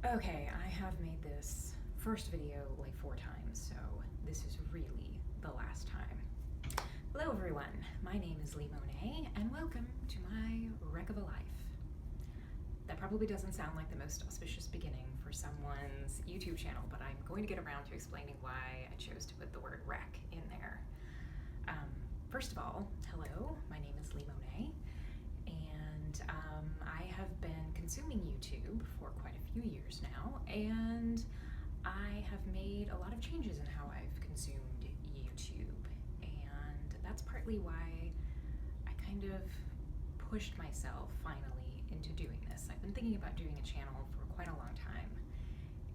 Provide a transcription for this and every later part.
Okay, I have made this first video like 4 times, so this is really the last time. Hello everyone, my name is Leigh Monet, and welcome to my wreck of a life. That probably doesn't sound like the most auspicious beginning for someone's YouTube channel, but I'm going to get around to explaining why I chose to put the word wreck in there. First of all, hello, my name is Leigh Monet, and I have been consuming YouTube for quite a few years now, and I have made a lot of changes in how I've consumed YouTube, and that's partly why I kind of pushed myself finally into doing this. I've been thinking about doing a channel for quite a long time,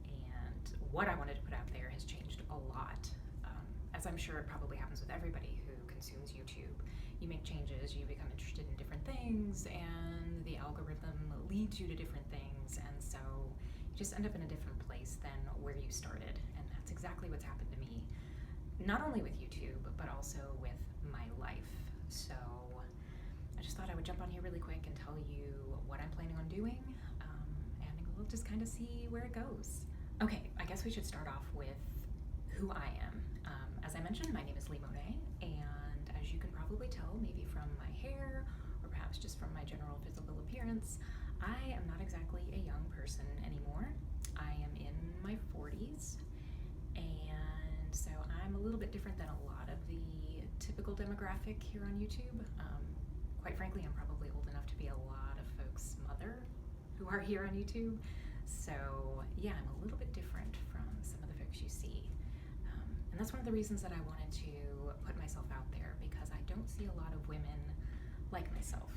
and what I wanted to put out there has changed a lot. As I'm sure it probably happens with everybody who consumes YouTube. You make changes, you become interested in different things, and the algorithm leads you to different things, and so you just end up in a different place than where you started, and that's exactly what's happened to me. Not only with YouTube, but also with my life. So I just thought I would jump on here really quick and tell you what I'm planning on doing, and we'll just kind of see where it goes. Okay, I guess we should start off with who I am. As I mentioned, my name is Leigh Monet, and as you can probably tell, maybe from my hair, or perhaps just from my general physical appearance, I am not exactly a young person anymore. I am in my 40s, and so I'm a little bit different than a lot of the typical demographic here on YouTube. Quite frankly, I'm probably old enough to be a lot of folks' mother who are here on YouTube. So yeah, I'm a little bit different from some of the folks you see. And that's one of the reasons that I wanted to put myself out there, because I don't see a lot of women like myself.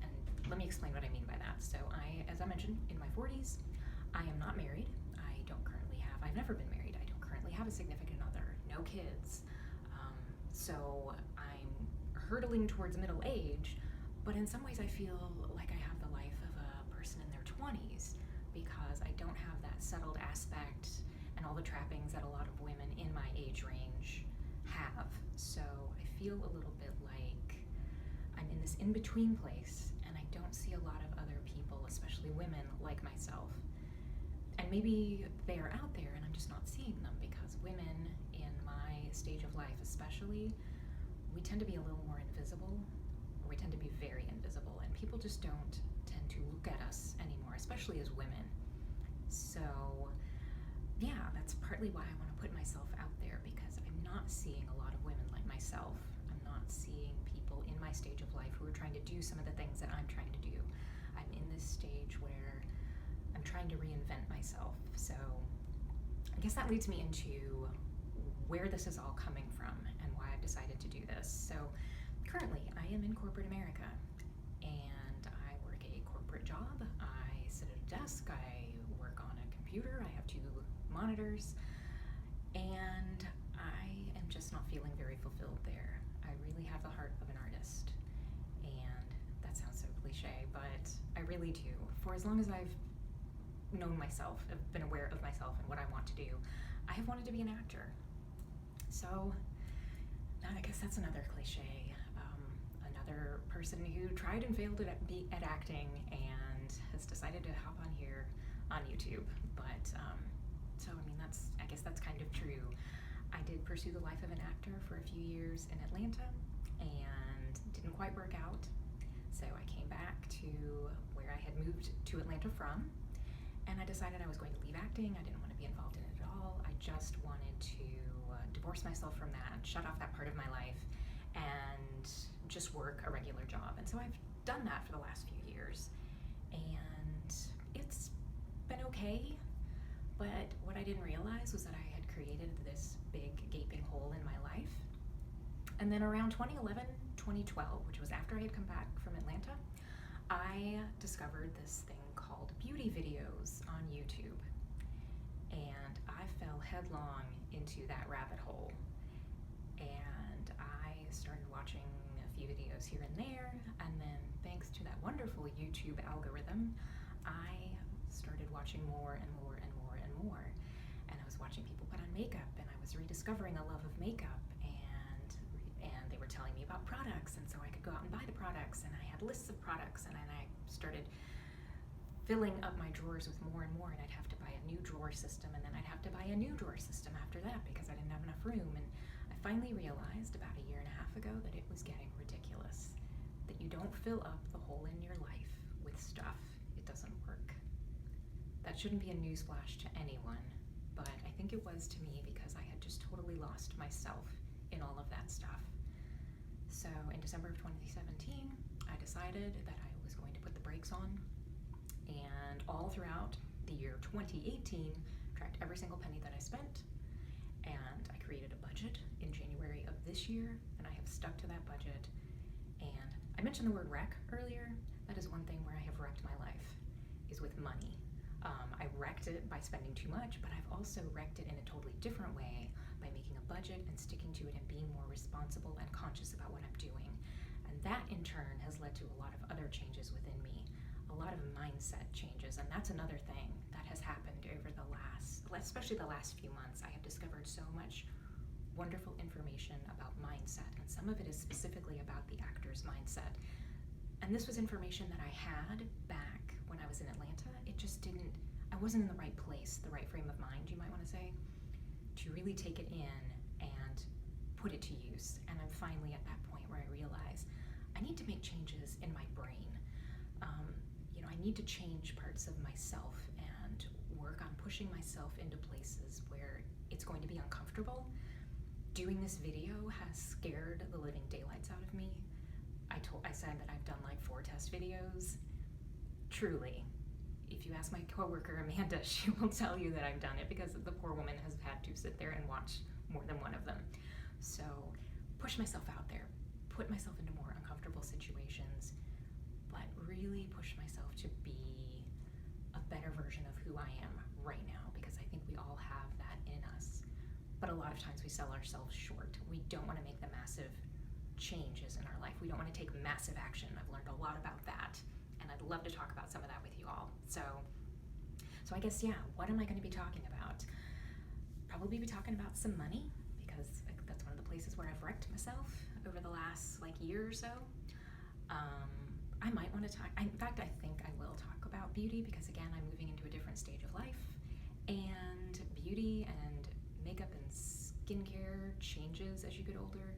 And let me explain what I mean by that. So as I mentioned, in my 40s, I am not married. I've never been married. I don't currently have a significant other, no kids. So I'm hurtling towards middle age, but in some ways I feel like I have the life of a person in their 20s, because I don't have that settled aspect and all the trappings that a lot of women in my age range have. So I feel a little bit like I'm in this in-between place, and I don't see a lot of other people, especially women like myself. And maybe they are out there and I'm just not seeing them, because women in my stage of life especially, we tend to be a little more invisible, or we tend to be very invisible, and people just don't tend to look at us anymore, especially as women. So yeah, that's partly why I want to put myself out there, because I'm not seeing a lot of women like myself. I'm not seeing people in my stage of life who are trying to do some of the things that I'm trying to do. I'm in this stage where I'm trying to reinvent myself. So I guess that leads me into where this is all coming from and why I've decided to do this. So currently I am in corporate America, and I work a corporate job. I sit at a desk, I work on a computer, I have 2 monitors, and I am just not feeling very fulfilled there. I really have the heart of an artist, and that sounds so cliche, but I really do. For as long as I've known myself, I've been aware of myself and what I want to do, I have wanted to be an actor. So I guess that's another cliche. Another person who tried and failed at acting and has decided to hop on here on YouTube. But so I mean, I guess that's kind of true. I did pursue the life of an actor for a few years in Atlanta, and didn't quite work out. So I came back to where I had moved to Atlanta from, and I decided I was going to leave acting. I didn't want to be involved in it at all. I just wanted to divorce myself from that, shut off that part of my life, and just work a regular job. And so I've done that for the last few years, and it's been okay. But what I didn't realize was that I had created this big gaping hole in my life. And then around 2011, 2012, which was after I had come back from Atlanta, I discovered this thing called beauty videos on YouTube. And I fell headlong into that rabbit hole. And I started watching a few videos here and there, and then thanks to that wonderful YouTube algorithm, I started watching more and more and more and more. And I was watching people put on makeup, and I was rediscovering a love of makeup, and they were telling me about products, and so I could go out and buy the products, and I had lists of products, and then I started filling up my drawers with more and more, and I'd have to buy a new drawer system, and then I'd have to buy a new drawer system after that because I didn't have enough room. And I finally realized about a year and a half ago that it was getting ridiculous, that you don't fill up the hole in your life with stuff. It doesn't work. That shouldn't be a newsflash to anyone, but I think it was to me because I had just totally lost myself in all of that stuff. So in December of 2017, I decided that I was going to put the brakes on, and all throughout the year 2018, tracked every single penny that I spent, and I created a budget in January of this year, and I have stuck to that budget. And I mentioned the word wreck earlier. That is one thing where I have wrecked my life, is with money. I wrecked it by spending too much, but I've also wrecked it in a totally different way by making a budget and sticking to it and being more responsible and conscious about what I'm doing. And that in turn has led to a lot of other changes within me, a lot of mindset changes. And that's another thing that has happened over the last, especially the last few months. I have discovered so much wonderful information about mindset, and some of it is specifically about the actor's mindset. And this was information that I had back when I was in Atlanta. It just I wasn't in the right place, the right frame of mind, you might want to say, to really take it in and put it to use. And I'm finally at that point where I realize I need to make changes in my brain. I need to change parts of myself and work on pushing myself into places where it's going to be uncomfortable. Doing this video has scared the living daylights out of me. I said that I've done like 4 test videos. Truly, if you ask my coworker Amanda, she will tell you that I've done it because the poor woman has had to sit there and watch more than one of them. So push myself out there, put myself into more uncomfortable situations, but really push myself to be a better version of who I am right now, because I think we all have that in us. But a lot of times we sell ourselves short. We don't want to make the massive changes in our life. We don't want to take massive action. I've learned a lot about that, and I'd love to talk about some of that with you all. So I guess, what am I going to be talking about? Probably be talking about some money, because that's one of the places where I've wrecked myself over the last year or so. I might want to talk, in fact, I think I will talk about beauty, because again, I'm moving into a different stage of life, and beauty and makeup and skincare changes as you get older.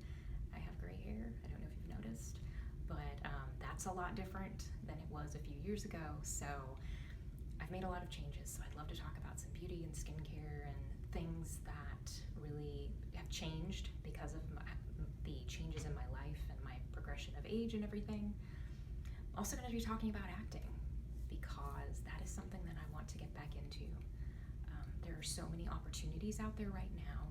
I have gray hair, I don't know if you've noticed, but that's a lot different than it was a few years ago. So I've made a lot of changes, so I'd love to talk about some beauty and skincare and things that really have changed because of the changes in my life and my progression of age and everything. I'm also going to be talking about acting, because that is something that I want to get back into. There are so many opportunities out there right now,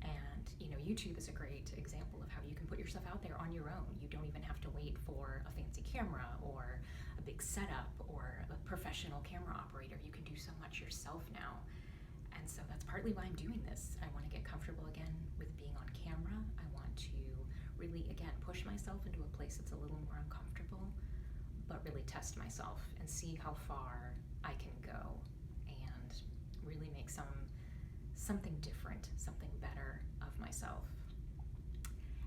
and YouTube is a great example of how you can put yourself out there on your own. You don't even have to wait for a fancy camera or a big setup or a professional camera operator. You can do so much yourself now. And so that's partly why I'm doing this. I want to get comfortable again with being on camera. I want to really, again, push myself into a place that's a little more uncomfortable, but really test myself and see how far I can go and really make something different, something better of myself.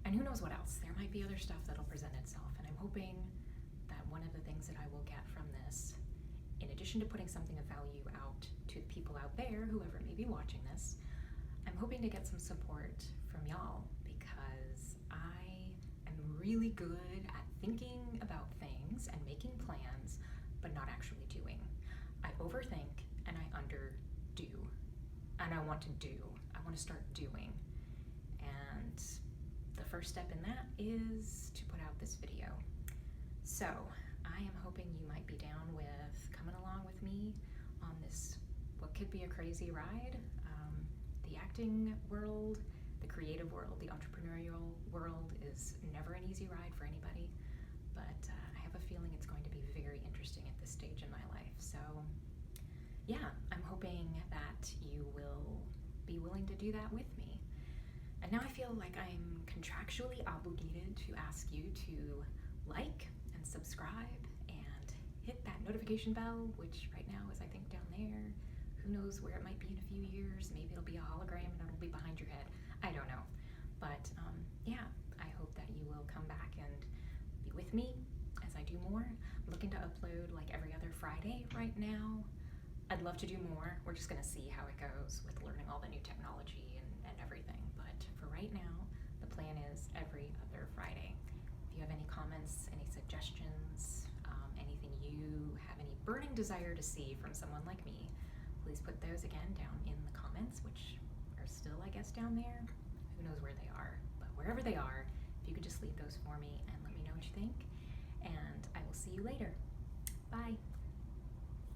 And who knows what else? There might be other stuff that'll present itself, and I'm hoping that one of the things that I will get from this, in addition to putting something of value out to the people out there, whoever may be watching this, I'm hoping to get some support from y'all, because I am really good at thinking about things and making plans, but not actually doing. I overthink and I underdo, and I want to do. I want to start doing. And the first step in that is to put out this video. So I am hoping you might be down with coming along with me on this, what could be a crazy ride. The acting world, the creative world, the entrepreneurial world is never an easy ride for anybody, but I have a feeling it's going to be very interesting at this stage in my life. So I'm hoping that you will be willing to do that with me. And now I feel like I'm contractually obligated to ask you to like and subscribe and hit that notification bell, which right now is, I think, down there. Who knows where it might be in a few years? Maybe it'll be a hologram and it'll be behind your head. I don't know. But I hope that you will come back and be with me as I do more. I'm looking to upload like every other Friday right now. I'd love to do more. We're just gonna see how it goes with learning all the new technology and everything. But for right now, the plan is every other Friday. If you have any comments, any suggestions, anything you have any burning desire to see from someone like me, please put those again down in the comments, which are still, I guess, down there. Who knows where they are, but wherever they are, if you could just leave those for me and let me know what you think. And I will see you later. Bye.